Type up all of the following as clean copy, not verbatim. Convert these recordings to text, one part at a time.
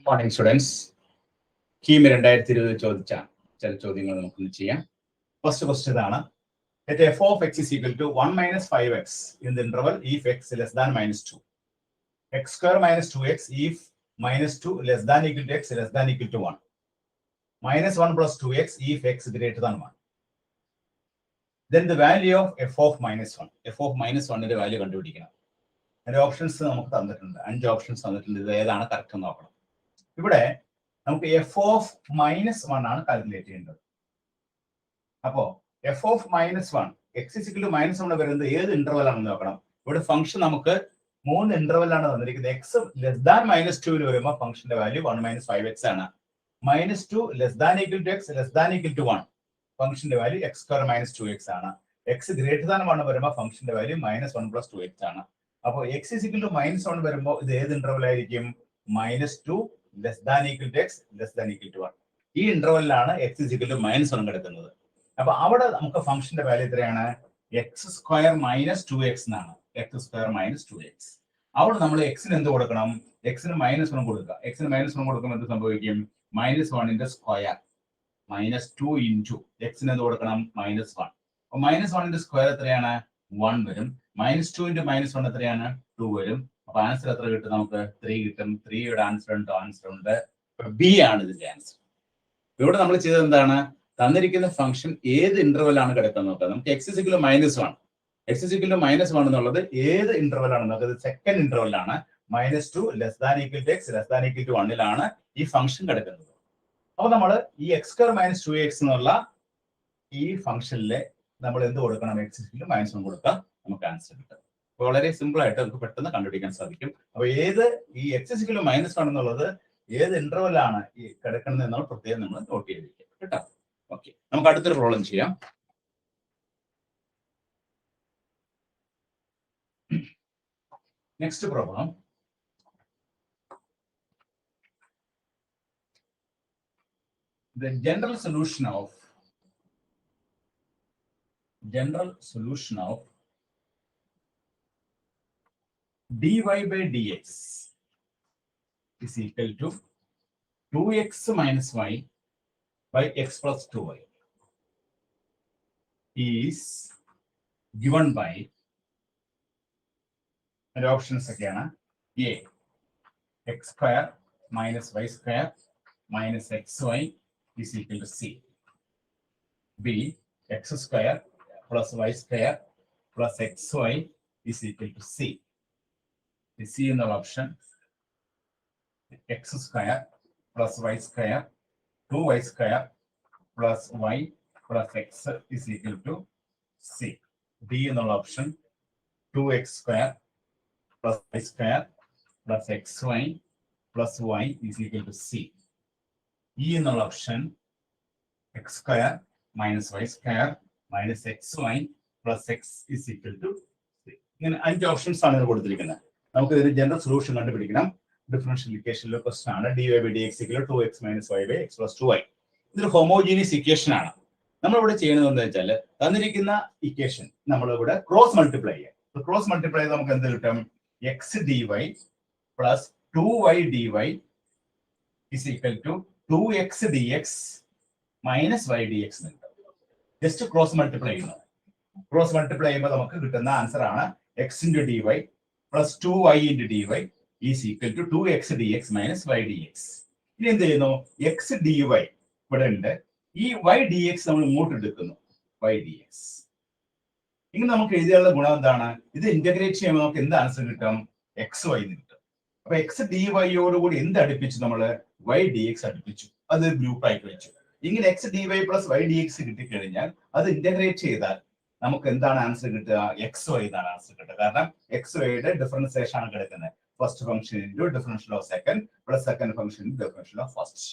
Morning, students. KEAM 2020 ചോദിച്ച ചില ചോദ്യങ്ങൾ നമുക്ക് ചെയ്യാം. ഫസ്റ്റ് ക്വസ്റ്റ്യൻ ഇതാണ്. Let f of x is equal to 1 minus 5x in the interval if x less than minus 2. X square minus 2x if minus 2 less than equal to x less than equal to 1. Minus 1 plus 2x if x greater than 1. Then the value of f of minus 1. f of minus 1 ന്റെ value കണ്ടുപിടിക്കണം. അതിന്റെ options നമുക്ക് തന്നിട്ടുണ്ട്. 5 options തന്നിട്ടുണ്ട്. ഇത് ഏതാണ് correct എന്ന് നോക്കണം. ഇവിടെ നമുക്ക് എഫ് ഓഫ് മൈനസ് 1 ആണ് കാൽക്കുലേറ്റ് ചെയ്യേണ്ടത്. അപ്പോ F of minus 1 X is equal to minus 1 വരുന്നത് ഏത് ഇന്റർവൽ ആണെന്ന് നോക്കണം. ഇവിടെ ഫംഗ്ഷൻ നമുക്ക് 3 ഇന്റർവെല്ലാണ് തന്നിരിക്കുന്നത്. എക്സ് ലെസ് ദാൻ മൈനസ് 2 വരുമ്പോൾ ഫംഗ്ഷന്റെ വാല്യൂ 1 മൈനസ് 5x ആണ്. Minus 2 less than equal to X less than equal to 1 ഫംഗ്ഷന്റെ value X square minus 2x ആണ്. എക്സ് ഗ്രേറ്റർ ദാൻ 1 വരുമ്പോൾ ഫംഗ്ഷന്റെ വാല്യൂ മൈനസ് 1 പ്ലസ് 2x ആണ്. അപ്പോൾ എക്സ് ഇസിക്കൽ ടു മൈനസ് 1 വരുമ്പോൾ ഇത് ഏത് ഇന്റർവൽ ആയിരിക്കും? Minus 2 less than equal to X less than equal to 1. ഈ ഇന്റർവെല്ലാണ് എക്സ് ഇസിക്കൽ ടു മൈനസ് 1 കിടക്കുന്നത്. അപ്പൊ അവിടെ നമുക്ക് ഫംഗ്ഷന്റെ വാല്യൂ എത്രയാണ്? എക്സ് സ്ക്വയർ മൈനസ് 2x എന്നാണ്. X square minus 2x. അവിടെ നമ്മൾ എക്സിന് എന്ത് കൊടുക്കണം? എക്സിന് മൈനസ് 1 കൊടുക്കുക. എക്സിന് മൈനസ് 1 കൊടുക്കുമ്പോൾ എന്ത് സംഭവിക്കും? മൈനസ് 1 സ്ക്വയർ മൈനസ് 2 ഇൻറ്റു എക്സിന് എന്ത് കൊടുക്കണം? മൈനസ് 1. അപ്പൊ മൈനസ് 1 സ്ക്വയർ എത്രയാണ്? 1 വരും. മൈനസ് 2 ഇൻറ്റു മൈനസ് 1 എത്രയാണ്? 2 വരും. അപ്പൊ ആൻസർ എത്ര കിട്ടും? നമുക്ക് 3 കിട്ടും. 3യുടെ ആൻസർ ഉണ്ട്. ബി ആണ് ഇതിന്റെ ആൻസർ. ഇവിടെ നമ്മൾ ചെയ്തത് എന്താണ്? തന്നിരിക്കുന്ന ഫംഗ്ഷൻ ഏത് ഇന്റർവെൽ ആണ് കിടക്കുന്നത് നോക്കുക. നമുക്ക് x is equal to minus 1 X is equal to minus 1 എന്നുള്ളത് ഏത് ഇന്റർവെൽ ആണ് നോക്കുന്നത്? സെക്കൻഡ് ഇന്റർവെല്ലാണ്. Minus 2 less than equal to X less than equal to 1 ഈ ഫംഗ്ഷൻ കിടക്കുന്നത്. അപ്പൊ നമ്മൾ ഈ എക്സ് സ്ക്വയർ മൈനസ് 2x എന്നുള്ള ഈ ഫംഗ്ഷനിലെ നമ്മൾ എന്ത് കൊടുക്കണം? എക്സ് ഇസിക്കൽ ടു മൈനസ് 1 കൊടുക്കാം. നമുക്ക് ആൻസർ കിട്ടും. വളരെ സിമ്പിൾ ആയിട്ട് നമുക്ക് പെട്ടെന്ന് കണ്ടുപിടിക്കാൻ സാധിക്കും. അപ്പൊ ഏത് ഈ എക്സ് ഇസിക്കൽ ടു മൈനസ് 1 എന്നുള്ളത് ഏത് ഇന്റർവെൽ ആണ് ഈ കിടക്കുന്നത് എന്നുള്ള പ്രത്യേകം നമ്മൾ നോട്ട് ചെയ്തിരിക്കും കേട്ടോ. ഓക്കെ, നമുക്ക് അടുത്തൊരു പ്രോബ്ലം ചെയ്യാം. Next problem. The general solution of dy by dx is equal to 2x minus y by x plus 2y is given by the options again. A x square minus y square minus xy is equal to c. B x square plus y square plus xy is equal to c. The c in the option x square plus y square 2y square plus y plus x is equal to c. D in the option 2x square plus y square plus xy plus y is equal to c. E in the option x square minus y square minus xy plus x is equal to c. ഇങ്ങനെ 5 options ആണ് ഇത് കൊടുത്തിരിക്കുന്നത്. നമുക്ക് ഇതിന്റെ general solution കണ്ടുപിടിക്കണം. Differential ഇക്വേഷനിലെ question ആണ്. dy by dx equal to 2x minus y by x plus 2y. ഇതൊരു homogeneous equation ആണ്. നമ്മൾ ഇവിടെ ചെയ്യുന്നത് എന്താ വെച്ചാൽ തന്നിരിക്കുന്ന ഇക്വേഷൻ നമ്മൾ ഇവിടെ ക്രോസ് മൾട്ടിപ്ലൈ ചെയ്യാം. ക്രോസ് മൾട്ടിപ്ലൈ ചെയ്ത് നമുക്ക് എന്ത് കിട്ടും? x dy plus 2y dy is equal to 2x dx minus y dx എന്ന് കിട്ടും. ജസ്റ്റ് ക്രോസ് മൾട്ടിപ്ലൈ ചെയ്യുന്നത്. ക്രോസ് മൾട്ടിപ്ലൈ ചെയ്യുമ്പോൾ നമുക്ക് കിട്ടുന്ന ആൻസർ ആണ് x into dy plus 2y into dy is equal to 2x dx minus y dx. ഇനി എന്ത് ചെയ്യുന്നു? x dy ഇവിടെ ഉണ്ട്. ഈ y dx നമ്മൾ ഇങ്ങോട്ട് എടുക്കുന്നു. y dx ഇങ്ങനെ നമുക്ക് എഴുതിയുള്ള ഗുണം എന്താണ്? ഇത് ഇന്റഗ്രേറ്റ് ചെയ്യുമ്പോൾ നമുക്ക് എന്ത് ആൻസർ കിട്ടും? xy എന്ന് കിട്ടും. അപ്പൊ x dy യോടുകൂടി എന്ത് അടുപ്പിച്ചു? നമ്മള് y dx അടുപ്പിച്ചു. അത് ഗ്രൂപ്പ് ആയിട്ട് വെച്ചു. ഇങ്ങനെ x dy plus y dx കിട്ടിക്കഴിഞ്ഞാൽ അത് ഇന്റഗ്രേറ്റ് ചെയ്താൽ നമുക്ക് എന്താണ് ആൻസർ കിട്ടുക? xy എന്നാണ് ആൻസർ കിട്ടുക. കാരണം xyയുടെ ഡിഫറൻസിയേഷൻ ആണ് കിടക്കുന്നത്. First function into differential of second plus second function into differential of first.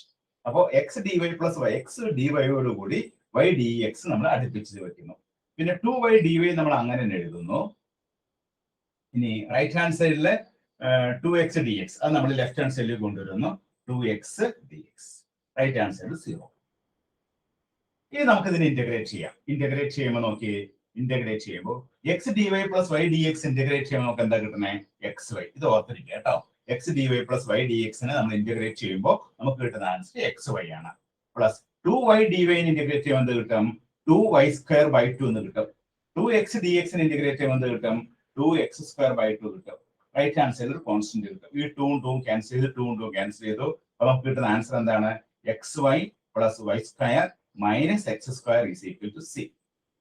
അപ്പോൾ x dy plus y x dy യോടുകൂടി y dx നമ്മൾ അടുപ്പിച്ച് വെക്കുന്നു. പിന്നെ 2y dy നമ്മൾ അങ്ങനെ തന്നെ എഴുതുന്നു. ഇനി റൈറ്റ് ഹാൻഡ് സൈഡിലെ 2x dx അത് നമ്മൾ ലെഫ്റ്റ് ഹാൻഡ് സൈഡിൽ കൊണ്ടുവരുന്നു. 2x dx right hand side 0. ഇനി നമുക്ക് ഇതിനെ ഇന്റഗ്രേറ്റ് ചെയ്യാം. ഇന്റഗ്രേറ്റ് ചെയ്യുമ്പോൾ നോക്കി ഇന്റഗ്രേറ്റ് ചെയ്യുമ്പോൾ x dy plus y dx integrate ചെയ്യുമ്പോൾ നമുക്ക് എന്താ കിട്ടുന്നത്? xy. ഇത് ഓർത്തിരിക്കുക കേട്ടോ. X D Y plus Y d എക്സിനെ നമ്മൾ ഇന്റഗ്രേറ്റ് ചെയ്യുമ്പോൾ നമുക്ക് കിട്ടുന്ന ആൻസർ എക്സ് വൈ ആണ്. പ്ലസ് 2y dy ഇന്റഗ്രേറ്റ് ചെയ്യുമ്പോൾ എന്ത് കിട്ടും? 2y² എന്ന് കിട്ടും. 2x dx ഇന്റഗ്രേറ്റ് ചെയ്യുമ്പോൾ എന്ത് കിട്ടും? 2x² കിട്ടും. റൈറ്റ് ഹാൻഡ് സൈഡിൽ ഒരു കോൺസ്റ്റന്റ് കിട്ടും. ഈ 2 ക്യാൻസൽ ചെയ്ത് 2 ക്യാൻസൽ ചെയ്തു. അപ്പൊ നമുക്ക് കിട്ടുന്ന ആൻസർ എന്താണ്? xy plus y² minus x² is equal to c.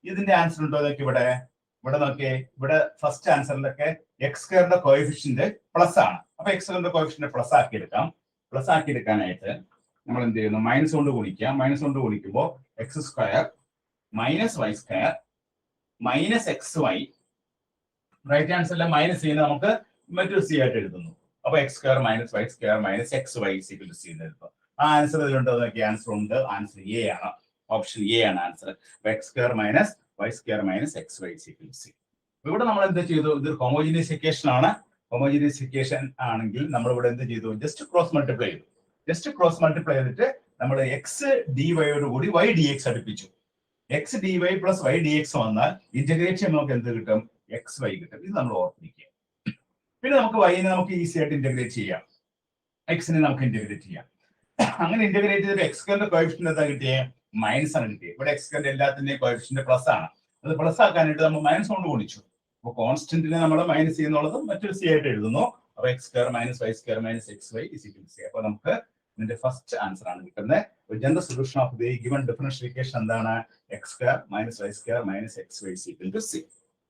ഇതിന്റെ ആൻസർ ഉണ്ടോ നോക്കി ഇവിടെ നോക്കിയേ. ഇവിടെ ഫസ്റ്റ് ആൻസറിലൊക്കെ x² കോഎഫിഷ്യന്റ് പ്ലസ് ആണ്. അപ്പൊ x² കോഎഫിഷ്യന്റ് പ്ലസ് ആക്കി എടുക്കാം. പ്ലസ് ആക്കി എടുക്കാനായിട്ട് നമ്മൾ എന്ത് ചെയ്യുന്നു? മൈനസ് കൊണ്ട് ഗുണിക്കാം. മൈനസ് കൊണ്ട് ഗുണിക്കുമ്പോൾ x² minus y² minus xy. Right ആൻസറിലെ മൈനസ് ചെയ്യുന്നത് നമുക്ക് മറ്റൊരു സി ആയിട്ട് എഴുതുന്നു. അപ്പൊ x² minus y² minus xy is equal to c എന്ന് എഴുതും. ആ ആൻസർ ഇതിലുണ്ടോ നോക്കി. ആൻസർ ഉണ്ട്. ആൻസർ എ ആണ്. ഓപ്ഷൻ എ ആണ് answer. x² minus y² minus xy is equal to c. ഇവിടെ നമ്മൾ എന്ത് ചെയ്തു? ഇതൊരു ഹോമോജീനിയസ് ഇക്വേഷൻ ആണ്. ഹോമോജീനിയസ് ഇക്വേഷൻ ആണെങ്കിൽ നമ്മൾ ഇവിടെ എന്ത് ചെയ്തു? ജസ്റ്റ് ക്രോസ് മൾട്ടിപ്ലൈ ചെയ്തു. ജസ്റ്റ് ക്രോസ് മൾട്ടിപ്ലൈ ചെയ്തിട്ട് നമ്മൾ എക്സ് ഡി വൈയോട് കൂടി വൈ ഡി എക്സ് അടുപ്പിച്ചു. X D Y plus Y D X വന്നാൽ ഇന്റഗ്രേറ്റ് ചെയ്യുമ്പോൾ നമുക്ക് എന്ത് കിട്ടും? എക്സ് വൈ കിട്ടും. ഇത് നമ്മൾ ഓർത്തിരിക്കുക. പിന്നെ നമുക്ക് വൈനെ നമുക്ക് ഈസി ആയിട്ട് ഇന്റഗ്രേറ്റ് ചെയ്യാം. എക്സിനെ നമുക്ക് ഇന്റഗ്രേറ്റ് ചെയ്യാം. അങ്ങനെ ഇന്റഗ്രേറ്റ് ചെയ്തിട്ട് x² കോഎഫിഷ്യന്റ് എന്താ കിട്ടിയേ? മൈനസ് ആണ് കിട്ടിയത്. ഇവിടെ x² എല്ലാത്തിന്റെയും കോഎഫിഷ്യന്റ് പ്ലസ് ആണ്. അത് പ്ലസ് ആക്കാനായിട്ട് നമ്മൾ മൈനസ് കൊണ്ട് ഗുണിച്ചു. അപ്പൊ കോൺസ്റ്റന്റിനെ നമ്മൾ മൈനസ് ചെയ്യുന്നുള്ളത് മറ്റൊരു സി ആയിട്ട് എഴുതുന്നു. അപ്പൊ x² minus y² minus xy is equal to c. അപ്പൊ നമുക്ക് ഇതിന്റെ ഫസ്റ്റ് ആൻസർ ആണ് കിട്ടുന്നത്. General solution of the given differential equation എന്താണ്? x² minus y² minus xy is equal to c.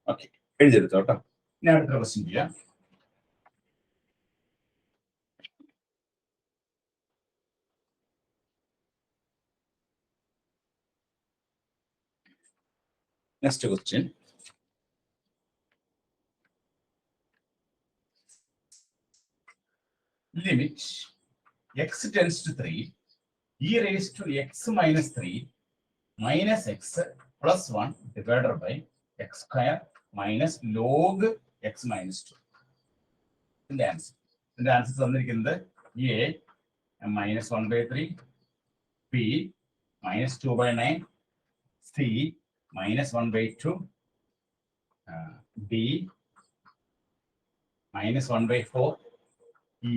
Okay, എഴുതിയെടുത്തോ കേട്ടോ. ഇനി അടുത്ത ക്വസ്റ്റ്യൻ ചെയ്യാം. Next question. Limit x tends to 3 e raised to x minus 3 minus x plus 1 divided by x² minus log x minus 2. ഇതിന്റെ answer തന്നിരിക്കുന്നത് a minus 1/3, b minus 2/9, c minus 1/2, d minus 1/4, e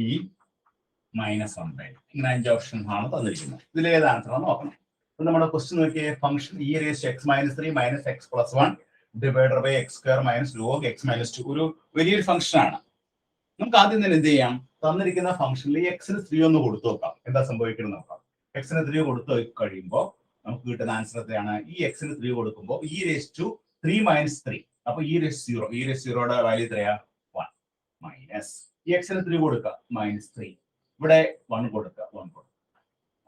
minus 1/2. ഇങ്ങനെ 5 option ആണ് തന്നിരിക്കുന്നത്. ഇതിൽ ഏത് answer ആണ് നോക്കണം. അപ്പൊ നമ്മുടെ ക്വസ്റ്റ്യൻ നോക്കിയേ. Function e raised to x minus 3 minus x plus 1 divided by x² minus log x minus 2. ഒരു വലിയൊരു ഫംഗ്ഷൻ ആണ്. നമുക്ക് ആദ്യം തന്നെ എന്ത് ചെയ്യാം? തന്നിരിക്കുന്ന ഫംഗ്ഷനിൽ എക്സിന് 3 ഒന്ന് കൊടുത്തു നോക്കാം. എന്താ സംഭവിക്കുന്നത് നോക്കാം. എക്സിന് 3 കൊടുത്തു കഴിയുമ്പോൾ നമുക്ക് കിട്ടുന്ന ആൻസർ എത്രയാണ്? ഈ എക്സിന് 3 കൊടുക്കുമ്പോൾ e raised to 3 minus 3. അപ്പൊ e raised to 0. e raised to 0യുടെ value എത്രയാ? 1 മൈനസ് ഈ എക്സിന് 3 കൊടുക്കുക മൈനസ് 3. ഇവിടെ 1 കൊടുക്കുക 1 കൊടുക്കുക.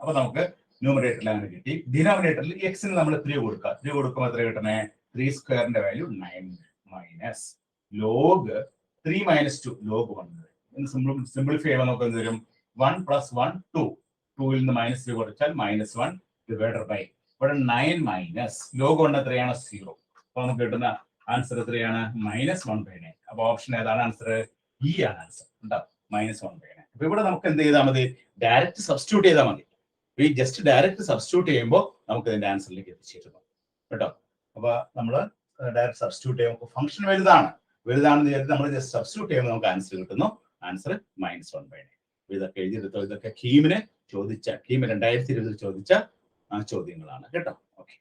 അപ്പൊ നമുക്ക് ന്യൂമറേറ്ററിൽ അങ്ങനെ കിട്ടി. ഡിനോമിനേറ്ററിൽ എക്സിന് നമ്മൾ 3 കൊടുക്കുക. 3 കൊടുക്കുമ്പോൾ എത്ര കിട്ടണേ? 3² value 9 minus log 3 minus 2 log 1. Simplify ചെയ്യുമ്പോൾ നമുക്ക് എന്ത് വരും? 1 plus 1 2. 2ൽ നിന്ന് മൈനസ് 3 കൊടുത്താൽ മൈനസ് 1 ഡിവൈഡഡ് ബൈ ഇവിടെ 9 മൈനസ് ലോഗ് 1 എത്രയാണ്? 0. അപ്പൊ നമുക്ക് കിട്ടുന്ന ആൻസർ എത്രയാണ്? -1/9. അപ്പൊ ഓപ്ഷൻ ഏതാണ് ആൻസർ? ഇ ആണ് ആൻസർ. ഉണ്ടാവും -1/9. അപ്പൊ ഇവിടെ നമുക്ക് എന്ത് ചെയ്താൽ മതി? ഡയറക്റ്റ് സബ്സ്റ്റിറ്റ്യൂട്ട് ചെയ്താൽ മതി. ഈ ജസ്റ്റ് ഡയറക്റ്റ് സബ്സ്റ്റിറ്റ്യൂട്ട് ചെയ്യുമ്പോൾ നമുക്ക് ഇതിന്റെ ആൻസറിലേക്ക് എത്തിച്ചേരുന്നു കേട്ടോ. അപ്പൊ നമ്മൾ ഡയറക്റ്റ് സബ്സ്റ്റിറ്റ്യൂട്ട് ചെയ്യുമ്പോൾ ഫംഗ്ഷൻ വലുതാണെന്ന് വിചാരിച്ച് നമ്മൾ ജസ്റ്റ് സബ്സ്റ്റിറ്റ്യൂട്ട് ചെയ്യുമ്പോൾ നമുക്ക് ആൻസർ കിട്ടുന്നു. ആൻസർ -1/9. ഇതൊക്കെ എഴുതിയെടുത്തോ. ഇതൊക്കെ കീമിന് ചോദിച്ച 2020 ചോദിച്ച ചോദ്യങ്ങളാണ് കേട്ടോ. ഓക്കെ.